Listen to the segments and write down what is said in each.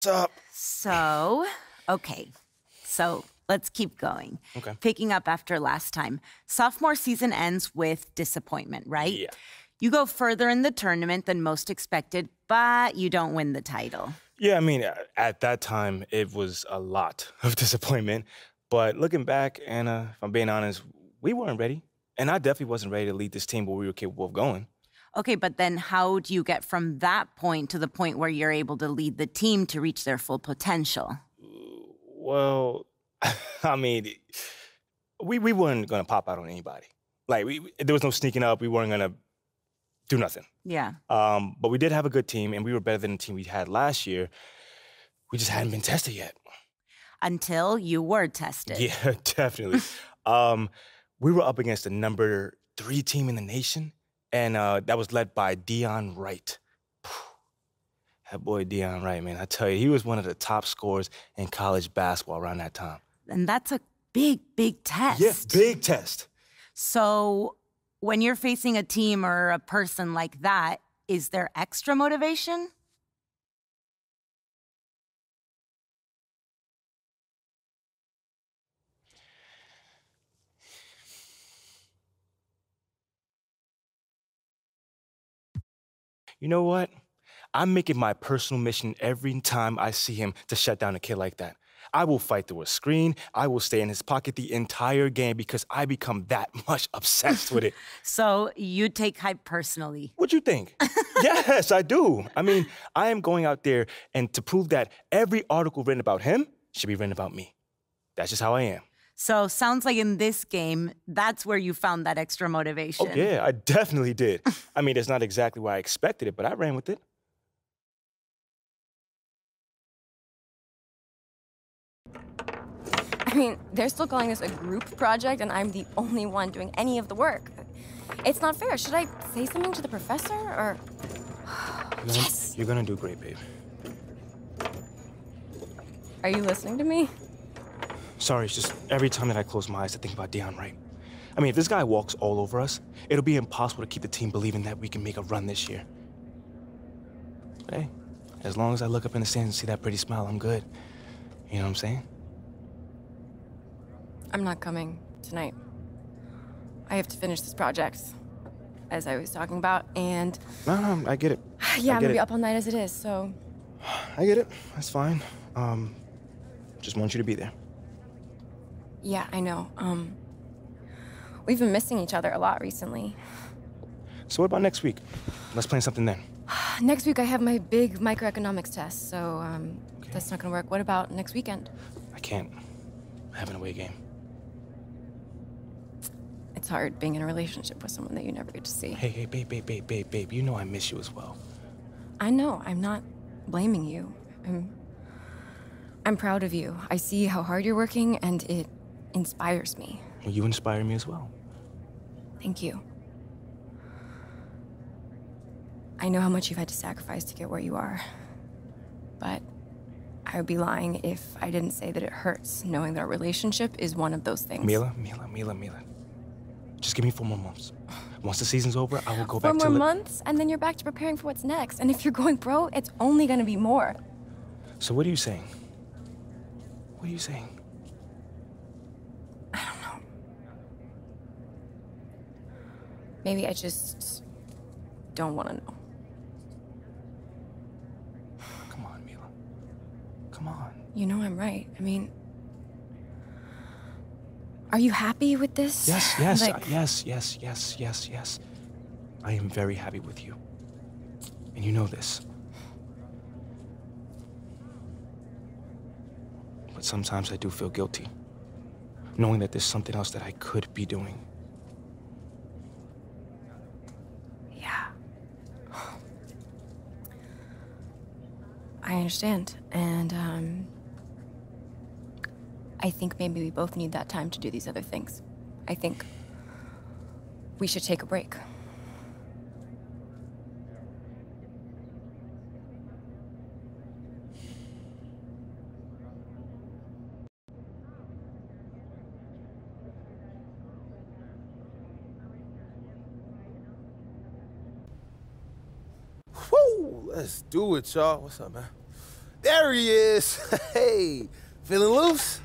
What's up? Okay. So let's keep going. Okay. Picking up after last time. Sophomore season ends with disappointment, right? Yeah. You go further in the tournament than most expected, but you don't win the title. Yeah, I mean, at that time, it was a lot of disappointment. But looking back, Anna, if I'm being honest, we weren't ready. And I definitely wasn't ready to lead this team where we were capable of going. Okay, but then how do you get from that point to the point where you're able to lead the team to reach their full potential? Well, I mean, we weren't going to pop out on anybody. Like, there was no sneaking up. We weren't going to do nothing. Yeah. But we did have a good team, and we were better than the team we had last year. We just hadn't been tested yet. Until you were tested. Yeah, definitely. We were up against the number 3 team in the nation, and that was led by Dion Wright. That boy Dion Wright, man, I tell you, he was one of the top scorers in college basketball around that time. And that's a big, big test. Yeah, big test. So when you're facing a team or a person like that, is there extra motivation? You know what? I'm making my personal mission every time I see him to shut down a kid like that. I will fight through a screen. I will stay in his pocket the entire game because I become that much obsessed with it. So you take hype personally. What'd you think? Yes, I do. I mean, I am going out there and to prove that every article written about him should be written about me. That's just how I am. So sounds like in this game, that's where you found that extra motivation. Oh, yeah, I definitely did. I mean, it's not exactly where I expected it, but I ran with it. I mean, they're still calling this a group project, and I'm the only one doing any of the work. It's not fair. Should I say something to the professor, or... Yes! You're gonna do great, babe. Are you listening to me? Sorry, it's just every time that I close my eyes, I think about Dion Wright. I mean, if this guy walks all over us, it'll be impossible to keep the team believing that we can make a run this year. But hey, as long as I look up in the stands and see that pretty smile, I'm good. You know what I'm saying? I'm not coming tonight. I have to finish this project, as I was talking about, and... No, I get it. Yeah, I'm gonna be up all night as it is, so... I get it. That's fine. Just want you to be there. Yeah, I know. We've been missing each other a lot recently. So what about next week? Let's plan something then. Next week I have my big microeconomics test, so Okay. that's not gonna work. What about next weekend? I can't. I have an away game. It's hard being in a relationship with someone that you never get to see. Hey, babe. You know I miss you as well. I know. I'm not blaming you. I'm proud of you. I see how hard you're working, and it inspires me. Well, you inspire me as well. Thank you. I know how much you've had to sacrifice to get where you are, but I would be lying if I didn't say that it hurts knowing that our relationship is one of those things. Mila. Just give me 4 more months. Once the season's over, I will go back to... 4 more months, and then you're back to preparing for what's next. And if you're going pro, it's only gonna be more. So what are you saying? What are you saying? I don't know. Maybe I just don't want to know. Come on, Mila. Come on. You know I'm right. I mean, are you happy with this? Yes. Like... Yes. I am very happy with you. And you know this. But sometimes I do feel guilty, knowing that there's something else that I could be doing. Yeah. I understand. And, I think maybe we both need that time to do these other things. I think we should take a break. Woo! Let's do it, y'all. What's up, man? There he is. Hey, feeling loose?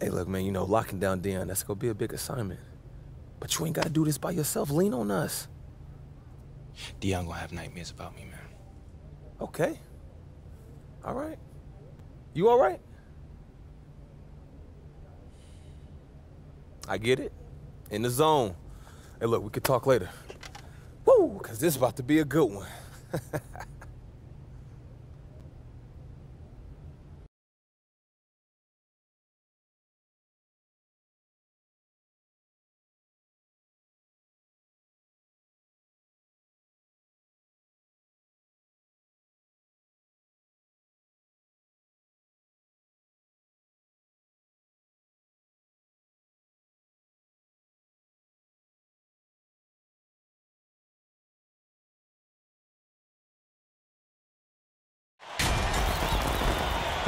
Hey, look, man, you know, locking down Dion, that's gonna be a big assignment. But you ain't gotta do this by yourself. Lean on us. Dion gonna have nightmares about me, man. Okay. All right. You all right? I get it. In the zone. Hey, look, we could talk later. Woo, because this is about to be a good one.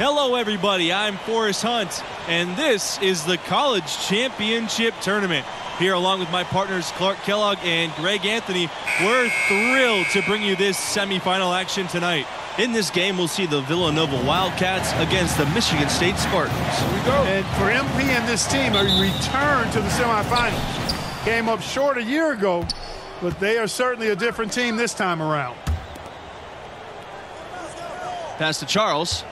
Hello, everybody. I'm Forrest Hunt, and this is the College Championship Tournament. Here, along with my partners Clark Kellogg and Greg Anthony, we're thrilled to bring you this semifinal action tonight. In this game, we'll see the Villanova Wildcats against the Michigan State Spartans. Here we go. And for MP and this team, a return to the semifinals. Came up short a year ago, but they are certainly a different team this time around. Pass to Charles.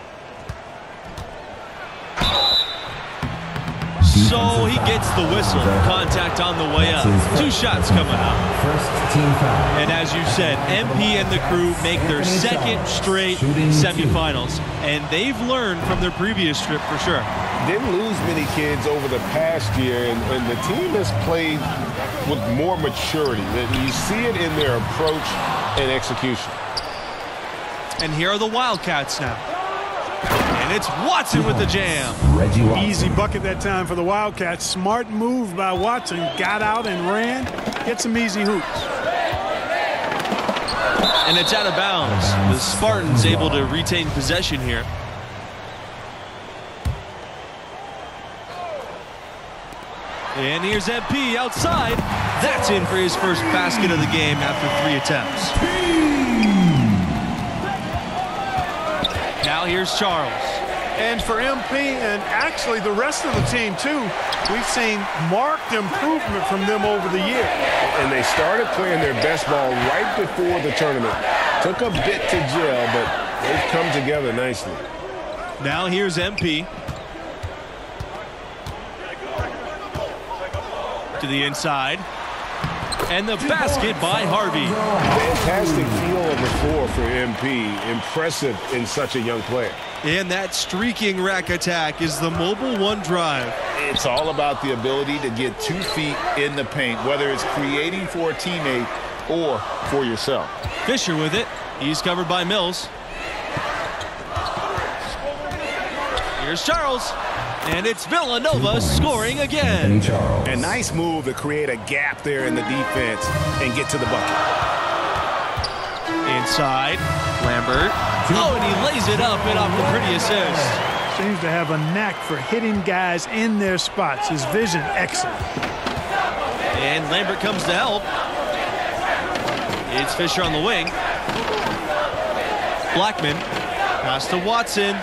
So he gets the whistle. Contact on the way up. 2 shots coming up. First team foul. And as you said, MP and the crew make their second straight semifinals. And they've learned from their previous trip for sure. Didn't lose many kids over the past year, and the team has played with more maturity. You see it in their approach and execution. And here are the Wildcats now. And it's Watson with the jam. Easy bucket that time for the Wildcats. Smart move by Watson. Got out and ran. Get some easy hoops. And it's out of bounds. The Spartans able to retain possession here. And here's MP outside. That's in for his first basket of the game after 3 attempts. Now here's Charles. And for MP and actually the rest of the team too, we've seen marked improvement from them over the year. And they started playing their best ball right before the tournament. Took a bit to gel, but they've come together nicely. Now here's MP. To the inside. And the basket by Harvey. Fantastic feel of the floor for MP. Impressive in such a young player. And that streaking rack attack is the mobile one drive. It's all about the ability to get 2 feet in the paint, whether it's creating for a teammate or for yourself. Fisher with it. He's covered by Mills. Here's Charles. And it's Villanova scoring again. A nice move to create a gap there in the defense and get to the bucket. Inside, Lambert. Oh, and he lays it up and off the pretty assist. Seems to have a knack for hitting guys in their spots. His vision excellent. And Lambert comes to help. It's Fisher on the wing. Blackman. Pass to Watson.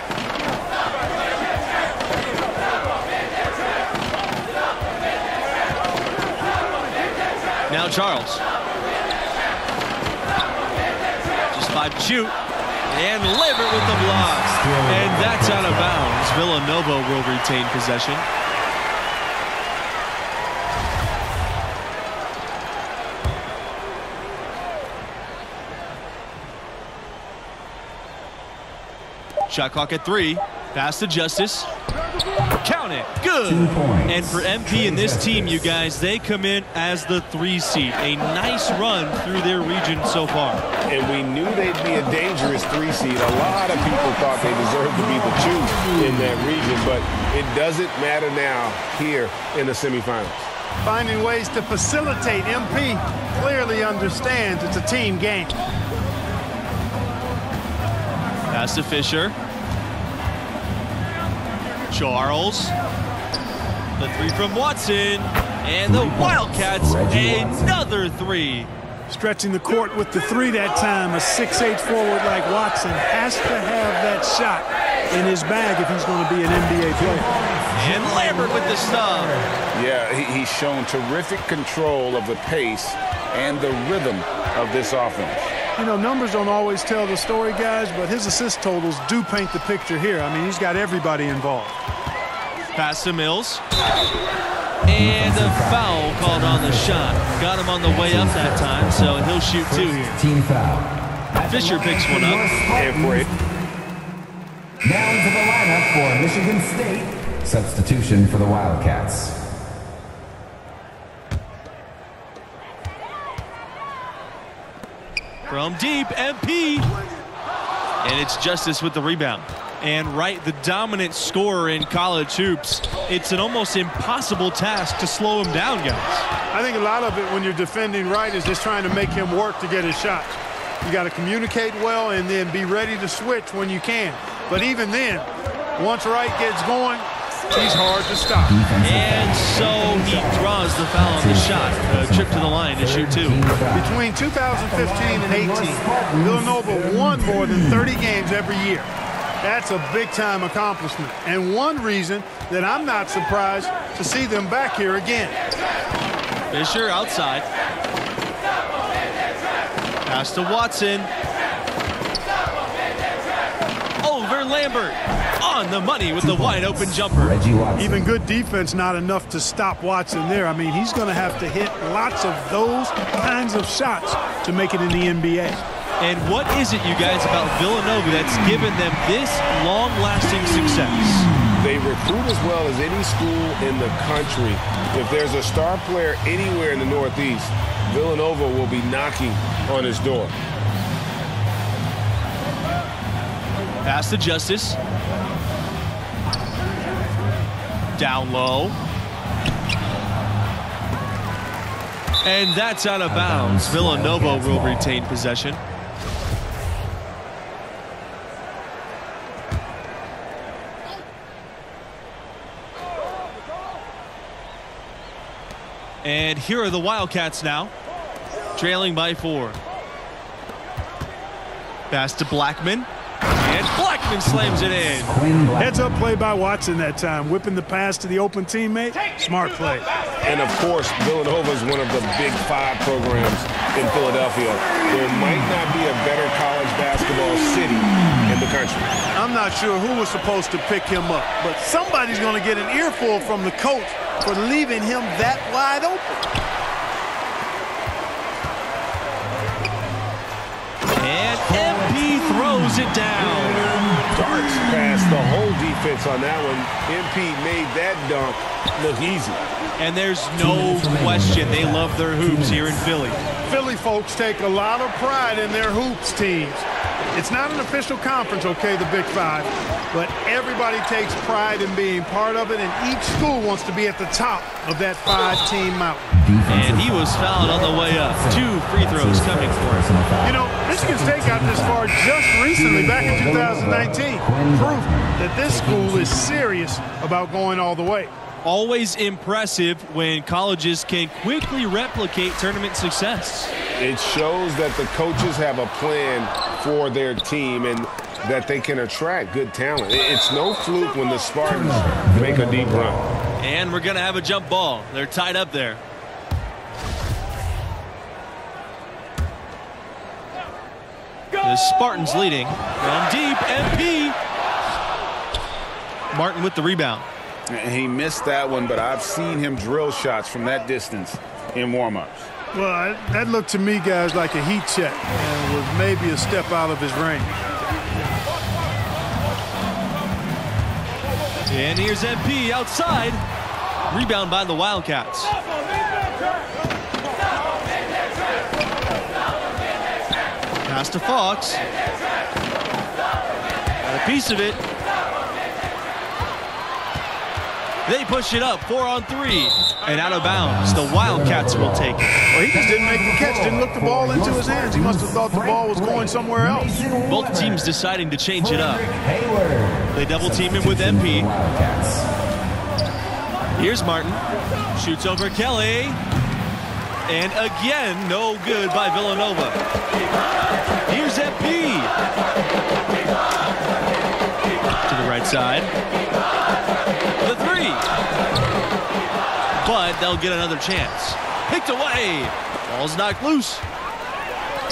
Now Charles. Just 5 to shoot. And Lambert with the block. And that's out of bounds. Villanova will retain possession. Shot clock at 3. Pass to Justice. Count it. Good. And for MP and this team, you guys, they come in as the 3 seed. A nice run through their region so far. And we knew they'd be a dangerous 3 seed. A lot of people thought they deserved to be the 2 in that region, but it doesn't matter now here in the semifinals. Finding ways to facilitate. MP clearly understands it's a team game. Pass to Fisher. Charles. The 3 from Watson. And the Wildcats, another 3. Stretching the court with the three that time. A 6'8" forward like Watson has to have that shot in his bag if he's going to be an NBA player. And Lambert with the stub. Yeah, he's shown terrific control of the pace and the rhythm of this offense. You know, numbers don't always tell the story, guys, but his assist totals do paint the picture here. I mean, he's got everybody involved. Pass to Mills. And a foul called on the shot. Got him on the way up that time, so he'll shoot two here. Team foul. Fisher picks one up. And for it. Now into the lineup for Michigan State. Substitution for the Wildcats. From deep, MP. And it's Justice with the rebound. And Wright, the dominant scorer in college hoops, it's an almost impossible task to slow him down, guys. I think a lot of it when you're defending Wright is just trying to make him work to get his shots. You got to communicate well and then be ready to switch when you can. But even then, once Wright gets going, he's hard to stop. And so he draws the foul on the shot. A trip to the line to shoot two. Between 2015 and 18, Villanova won more than 30 games every year. That's a big-time accomplishment, and one reason that I'm not surprised to see them back here again. Fisher outside. Pass to Watson. Over Lambert. On the money with the wide-open jumper. Even good defense not enough to stop Watson there. I mean, he's going to have to hit lots of those kinds of shots to make it in the NBA. And what is it, you guys, about Villanova that's given them this long-lasting success? They recruit as well as any school in the country. If there's a star player anywhere in the Northeast, Villanova will be knocking on his door. Pass to Justice. Down low. And that's out of bounds. Villanova will retain possession. And here are the Wildcats now, trailing by 4. Pass to Blackman. And Blackman slams it in. Heads-up play by Watson that time, whipping the pass to the open teammate. Smart play. And, of course, Villanova is one of the Big Five programs in Philadelphia. There might not be a better college basketball city in the country. I'm not sure who was supposed to pick him up, but somebody's going to get an earful from the coach for leaving him that wide open. And MP throws it down. Darts past the whole defense on that one. MP made that dunk look easy. And there's no question they love their hoops here in Philly. Philly folks take a lot of pride in their hoops teams. It's not an official conference, okay, the Big Five, but everybody takes pride in being part of it, and each school wants to be at the top of that 5-team mountain. And he was fouled on the way up. 2 free throws coming for him. You know, Michigan State got this far just recently, back in 2019. Proof that this school is serious about going all the way. Always impressive when colleges can quickly replicate tournament success. It shows that the coaches have a plan for their team and that they can attract good talent. It's no fluke when the Spartans make a deep run. And we're going to have a jump ball. They're tied up there. The Spartans leading from deep. MP. Martin with the rebound. He missed that one, but I've seen him drill shots from that distance in warm-ups. Well, that looked to me, guys, like a heat check and was maybe a step out of his range. And here's MP outside. Rebound by the Wildcats. Pass to Fox. Got a piece of it. They push it up, 4 on 3, and out of bounds. The Wildcats will take it. Well, he just didn't make the catch, didn't look the ball into his hands. He must have thought the ball was going somewhere else. Both teams deciding to change it up. They double team him with MP. Here's Martin. Shoots over Kelly. And again, no good by Villanova. Here's MP. To the right side. The three. But they'll get another chance. Picked away. Ball's knocked loose.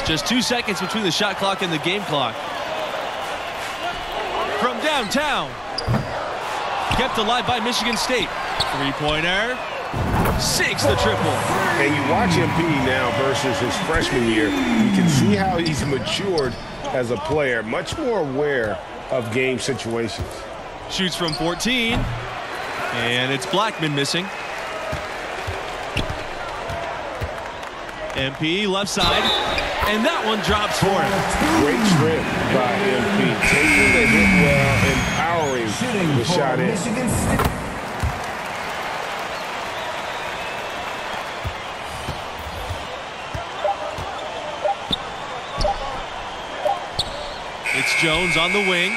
Just 2 seconds between the shot clock and the game clock. From downtown. Kept alive by Michigan State. Three-pointer. 6 the triple. And you watch MP now versus his freshman year. You can see how he's matured as a player. Much more aware of game situations. Shoots from 14. And it's Blackman missing. MP left side, and that one drops for him. Great trip by MP, taking the hit well, empowering the shot in. It's Jones on the wing,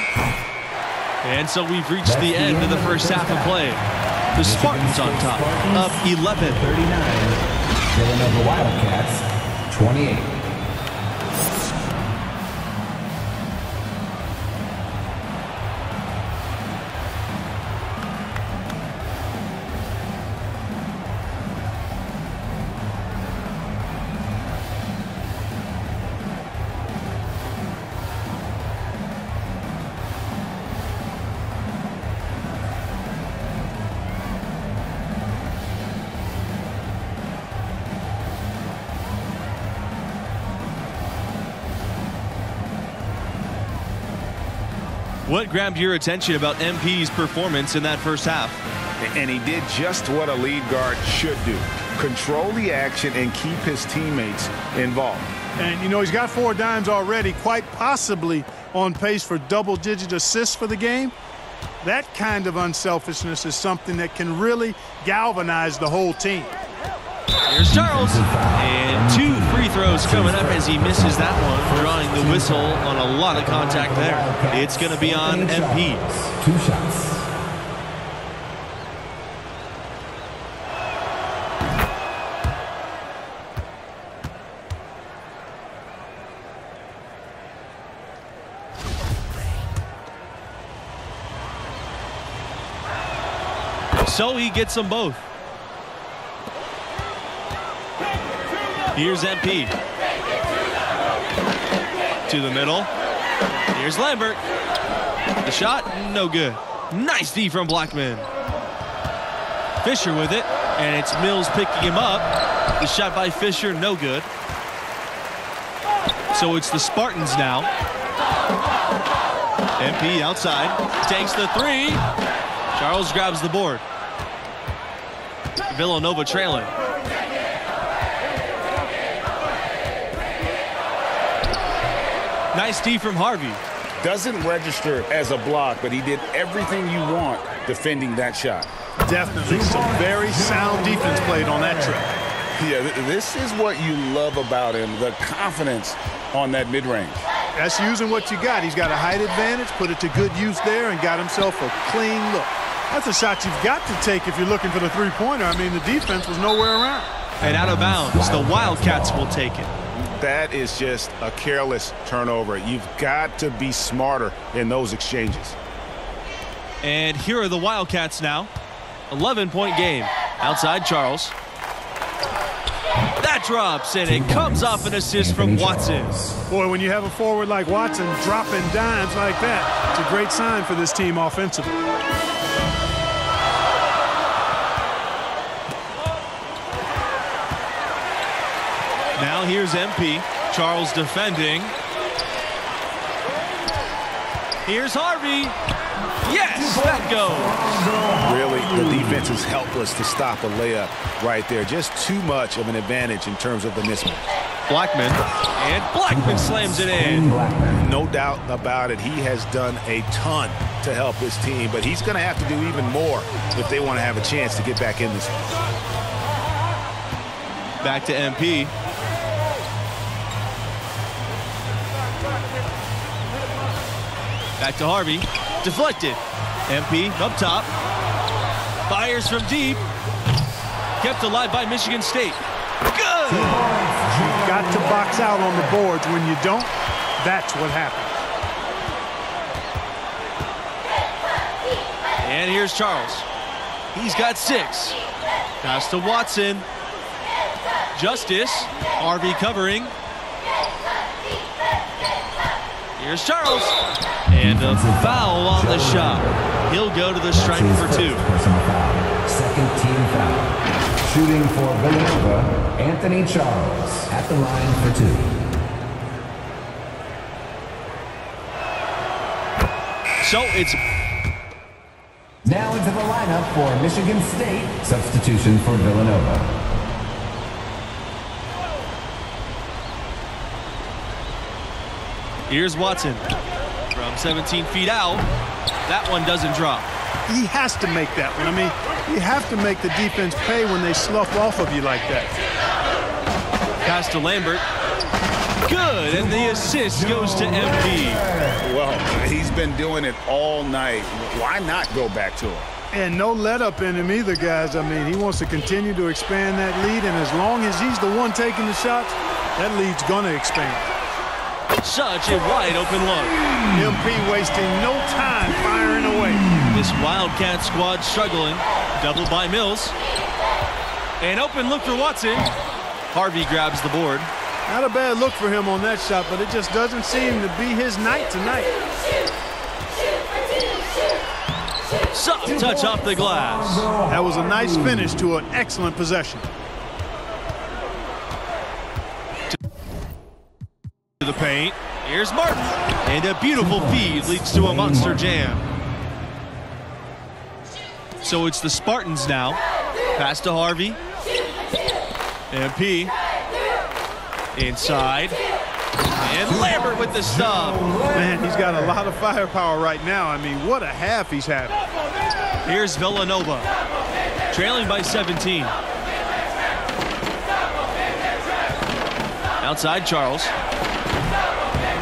and so we've reached the end of the first half of play. The Spartans on top, up 11-39. Villanova Wildcats, 28. What grabbed your attention about MP's performance in that first half? And he did just what a lead guard should do. Control the action and keep his teammates involved. And, you know, he's got 4 dimes already, quite possibly on pace for double-digit assists for the game. That kind of unselfishness is something that can really galvanize the whole team. Here's Charles, and 2 free throws coming up as he misses that one, drawing the whistle on a lot of contact there. It's going to be on MP. 2 shots. So he gets them both. Here's MP. To the middle. Here's Lambert. The shot, no good. Nice D from Blackman. Fisher with it, and it's Mills picking him up. The shot by Fisher, no good. So it's the Spartans now. MP outside, takes the 3. Charles grabs the board. Villanova trailing. Nice D from Harvey. Doesn't register as a block, but he did everything you want defending that shot. Definitely some very sound defense played on that trip. Yeah, this is what you love about him, the confidence on that mid-range. That's using what you got. He's got a height advantage, put it to good use there, and got himself a clean look. That's a shot you've got to take if you're looking for the three-pointer. I mean, the defense was nowhere around. And out of bounds, the Wildcats will take it. That is just a careless turnover. You've got to be smarter in those exchanges. And here are the Wildcats now. 11-point game. Outside Charles. That drops, and it comes off an assist from Watson. Boy, when you have a forward like Watson dropping dimes like that, it's a great sign for this team offensively. Now here's MP. Charles defending. Here's Harvey. Yes, that goes. Really, the defense is helpless to stop a layup right there. Just too much of an advantage in terms of the mismatch. Blackman, and Blackman slams it in. No doubt about it. He has done a ton to help his team, but he's going to have to do even more if they want to have a chance to get back in this. Back to MP. Back to Harvey. Deflected. MP up top. Fires from deep. Kept alive by Michigan State. Good! You've got to box out on the boards. When you don't, that's what happens. And here's Charles. He's got 6. Pass to Watson. Justice. Harvey covering. Here's Charles. And a foul on the shot. He'll go to the stripe for 2. Personal foul. Second team foul. Shooting for Villanova, Anthony Charles at the line for 2. So it's now into the lineup for Michigan State. Substitution for Villanova. Here's Watson from 17 feet out. That one doesn't drop. He has to make that one. I mean, you have to make the defense pay when they slough off of you like that. Pass to Lambert. Good, and the assist goes to MP. Well, he's been doing it all night. Why not go back to him? And no let up in him either, guys. I mean, he wants to continue to expand that lead, and as long as he's the one taking the shots, that lead's going to expand. Such a wide open look. MP wasting no time firing away. This Wildcat squad struggling. Doubled by Mills. An open look for Watson. Harvey grabs the board. Not a bad look for him on that shot, but it just doesn't seem to be his night tonight. Soft touch off the glass. That was a nice finish to an excellent possession. To the paint. Here's Martin. And a beautiful feed leads to a monster jam. So it's the Spartans now. Pass to Harvey. MP. Inside. And Lambert with the stop. Man, he's got a lot of firepower right now. I mean, what a half he's having. Here's Villanova. Trailing by 17. Outside Charles.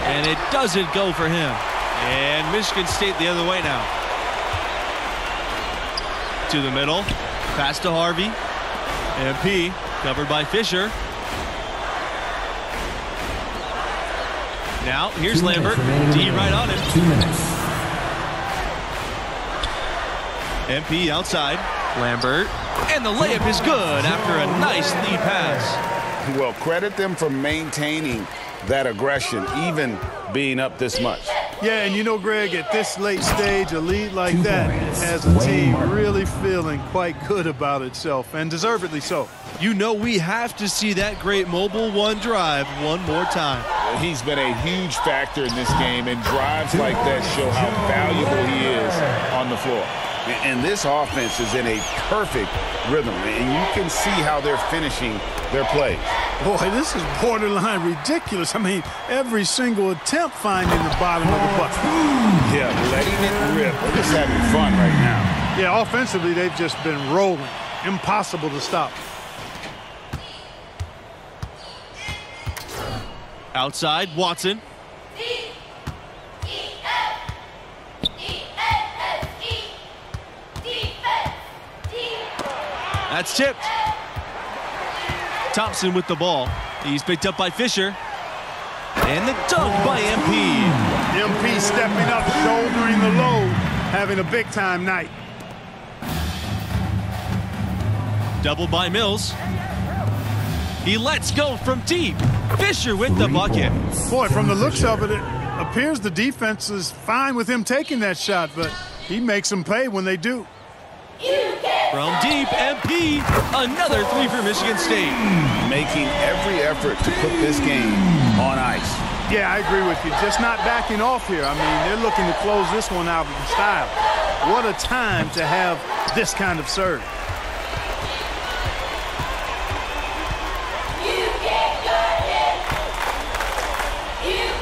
And it doesn't go for him. And Michigan State the other way now. To the middle. Pass to Harvey. MP covered by Fisher. Now, here's Lambert. D right on him. 2 minutes. MP outside. Lambert. And the layup is good after a nice lead pass. Well, credit them for maintaining that aggression, even being up this much. Yeah, and you know, Greg, at this late stage, a lead like that has a team really feeling quite good about itself, and deservedly so. You know we have to see that great mobile one drive one more time. He's been a huge factor in this game, and drives like that show how valuable he is on the floor. And this offense is in a perfect rhythm, and you can see how they're finishing their plays. Boy, this is borderline ridiculous. I mean, every single attempt finding the bottom of the bucket. Yeah, letting it rip. They're just having fun right now. Yeah, offensively, they've just been rolling. Impossible to stop. Outside, Watson. That's tipped. Thompson with the ball. He's picked up by Fisher. And the dunk by MP. MP stepping up, shouldering the load, having a big-time night. Doubled by Mills. He lets go from deep. Fisher with the bucket. Boy, from the looks of it, it appears the defense is fine with him taking that shot, but he makes them pay when they do. From deep, MP, another three for Michigan State. Making every effort to put this game on ice. Yeah, I agree with you. Just not backing off here. I mean, they're looking to close this one out in style. What a time to have this kind of serve.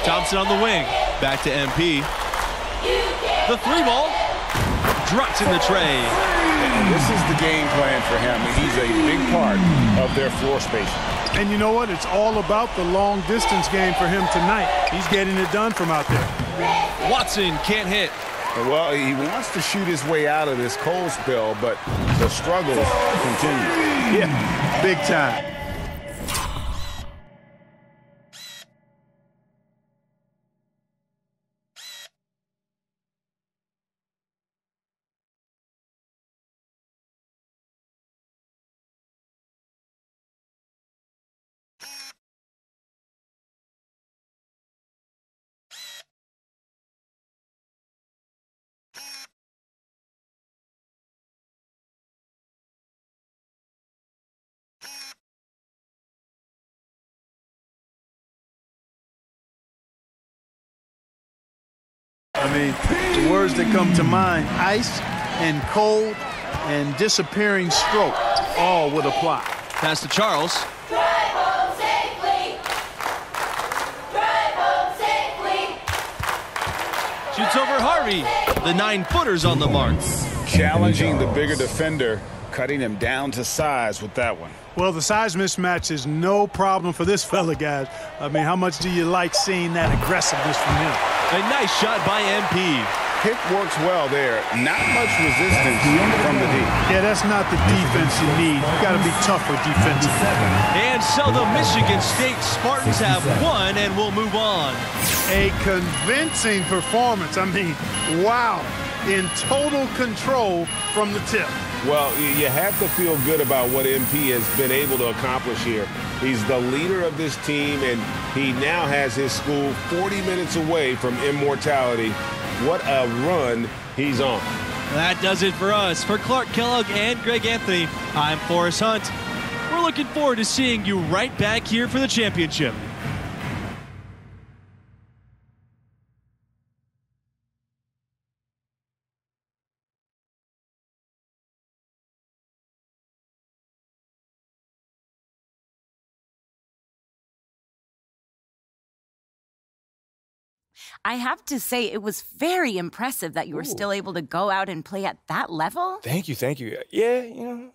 Thompson on the wing. Back to MP. The three ball. Drops in the tray. And this is the game plan for him. He's a big part of their floor spacing. And you know what? It's all about the long distance game for him tonight. He's getting it done from out there. Watson can't hit. Well, he wants to shoot his way out of this cold spell, but the struggles continue. Yeah, big time. I mean, the words that come to mind, ice and cold and disappearing stroke, all would apply. Pass to Charles. Drive home safely. Drive home safely. Shoots over Harvey. The 9-footer's on the mark. Challenging the bigger defender, cutting him down to size with that one. Well, the size mismatch is no problem for this fella, guys. I mean, how much do you like seeing that aggressiveness from him? A nice shot by MP. Pick works well there. Not much resistance from the D. Yeah, that's not the defense you need. You got to be tougher defensively. And so the Michigan State Spartans have won and will move on. A convincing performance. I mean, wow. In total control from the tip. Well, you have to feel good about what MP has been able to accomplish here. He's the leader of this team, and he now has his school 40 minutes away from immortality. What a run he's on. That does it for us. For Clark Kellogg and Greg Anthony, I'm Forrest Hunt. We're looking forward to seeing you right back here for the championship. I have to say, it was very impressive that you were still able to go out and play at that level. Thank you, thank you. Yeah,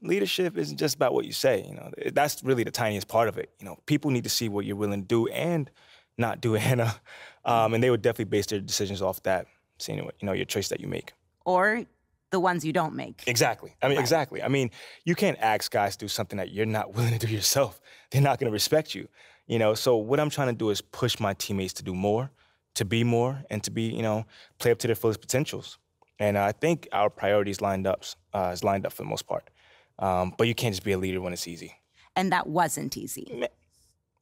leadership isn't just about what you say, That's really the tiniest part of it. People need to see what you're willing to do and not do, Hannah. And they would definitely base their decisions off that, seeing your choice that you make. Or the ones you don't make. Exactly. Exactly. You can't ask guys to do something that you're not willing to do yourself. They're not going to respect you. So what I'm trying to do is push my teammates to do more, to be more, and to be, play up to their fullest potentials. And I think our priorities is lined up for the most part. But you can't just be a leader when it's easy. And that wasn't easy.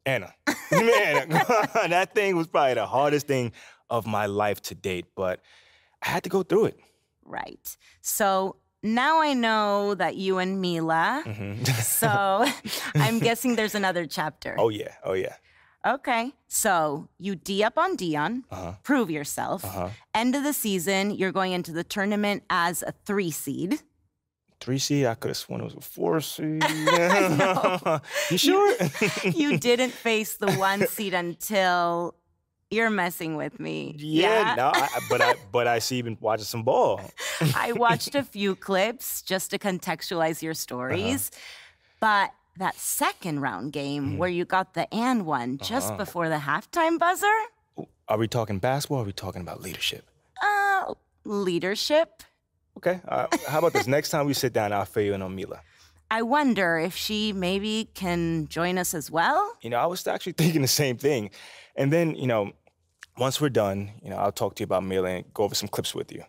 Anna, that thing was probably the hardest thing of my life to date, but I had to go through it. Right. So now I know that you and Mila, so I'm guessing there's another chapter. Oh, yeah. Okay, so you D up on Dion, prove yourself. End of the season, you're going into the tournament as a 3 seed. 3 seed? I could have sworn it was a 4 seed. I know. You sure? You didn't face the 1 seed until you're messing with me. Yeah? No, but I see you've been watching some ball. I watched a few clips just to contextualize your stories, but that second round game where you got the and one just before the halftime buzzer? Are we talking basketball or are we talking about leadership? Leadership. Okay. How about this? Next time we sit down, I'll fill you in on Mila. I wonder if she maybe can join us as well? I was actually thinking the same thing. And then, once we're done, I'll talk to you about Mila and go over some clips with you.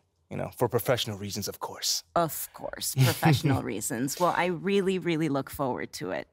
For professional reasons, of course. Of course, professional reasons. Well, I really, really look forward to it.